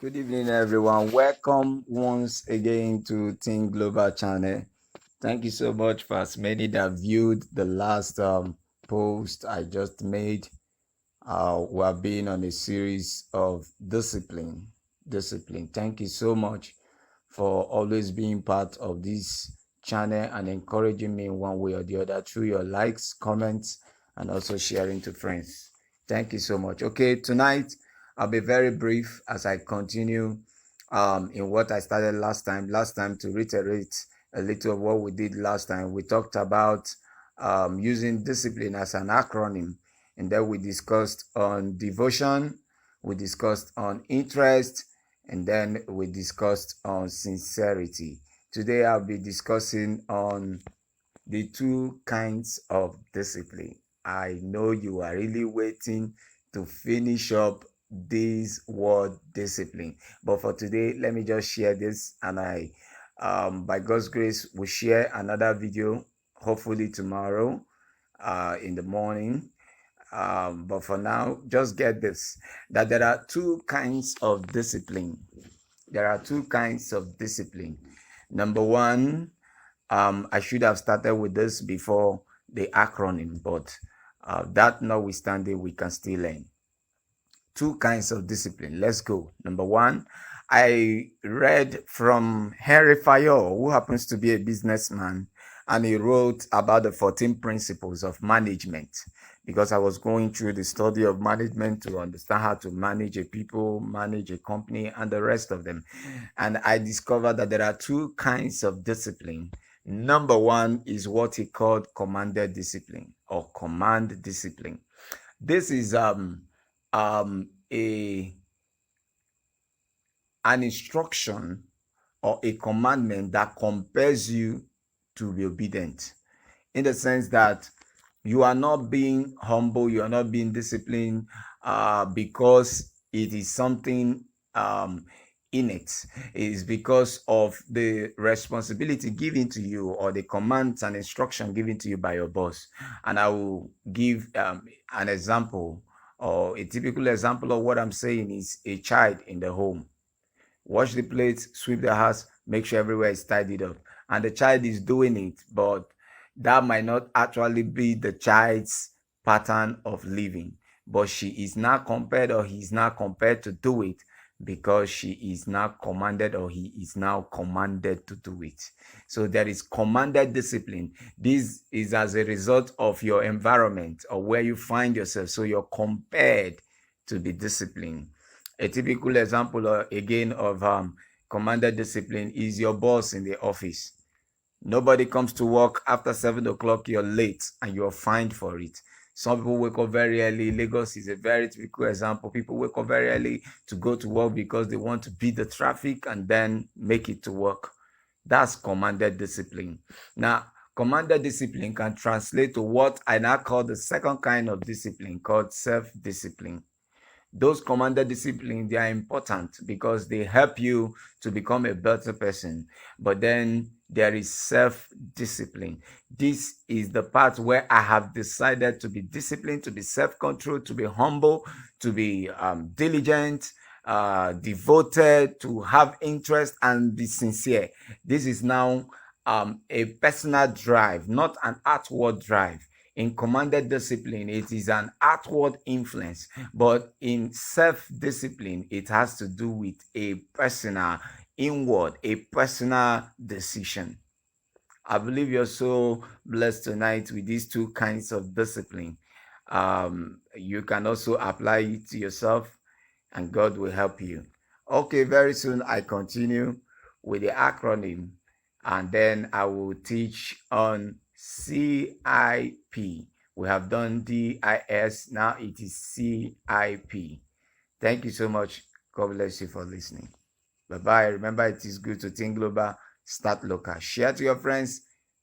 Good evening, everyone. Welcome once again to Think Global channel. Thank you so much for as many that viewed the last post I just made. We have been on a series of discipline. Thank you so much for always being part of this channel and encouraging me in one way or the other through your likes, comments, and also sharing to friends. Thank you so much. Okay, tonight I'll be very brief as I continue in what I started last time. Last time, to reiterate a little of what we did last time, we talked about using discipline as an acronym, and then we discussed on devotion, we discussed on interest, and then we discussed on sincerity. Today I'll be discussing on the two kinds of discipline. I know you are really waiting to finish up this word discipline, but for today let me just share this, and I by God's grace will share another video hopefully tomorrow in the morning. But for now, just get this, that there are two kinds of discipline. Number one, I should have started with this before the acronym, but that notwithstanding, we can still learn. Two kinds of discipline. Let's go. Number one, I read from Henry Fayol, who happens to be a businessman, and he wrote about the 14 principles of management, because I was going through the study of management to understand how to manage a people, manage a company, and the rest of them. And I discovered that there are two kinds of discipline. Number one is what he called commanded discipline or command discipline. This is an instruction or a commandment that compels you to be obedient, in the sense that you are not being humble, you are not being disciplined because it is something innate. It is because of the responsibility given to you or the commands and instruction given to you by your boss. And I will give an example, or a typical example of what I'm saying is a child in the home. Wash the plates, sweep the house, make sure everywhere is tidied up. And the child is doing it, but that might not actually be the child's pattern of living. But she is not compelled, or he is not compelled to do it, because she is now commanded, or he is now commanded to do it. So there is commanded discipline. This is as a result of your environment or where you find yourself. So you're compelled to be disciplined. A typical example again of commanded discipline is your boss in the office. Nobody comes to work after 7 o'clock, you're late and you're fined for it. Some people wake up very early. Lagos is a very typical example. People wake up very early to go to work because they want to beat the traffic and then make it to work. That's commanded discipline. Now, commanded discipline can translate to what I now call the second kind of discipline, called self-discipline. Those commanded discipline, they are important because they help you to become a better person. But then there is self-discipline. This is the part where I have decided to be disciplined, to be self-controlled, to be humble, to be diligent, devoted, to have interest, and be sincere. This is now a personal drive, not an outward drive. In commanded discipline, it is an outward influence, but in self-discipline, it has to do with a personal, inward, a personal decision. I believe you're so blessed tonight with these two kinds of discipline. You can also apply it to yourself, and God will help you. Okay, very soon I continue with the acronym, and then I will teach on CIP. We have done DIS, now it is CIP. Thank you so much. God bless you for listening. Bye-bye. Remember, it is good to think global, start local. Share to your friends,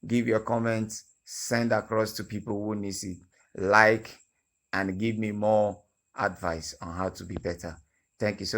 give your comments, send across to people who need it. Like, and give me more advice on how to be better. Thank you so much.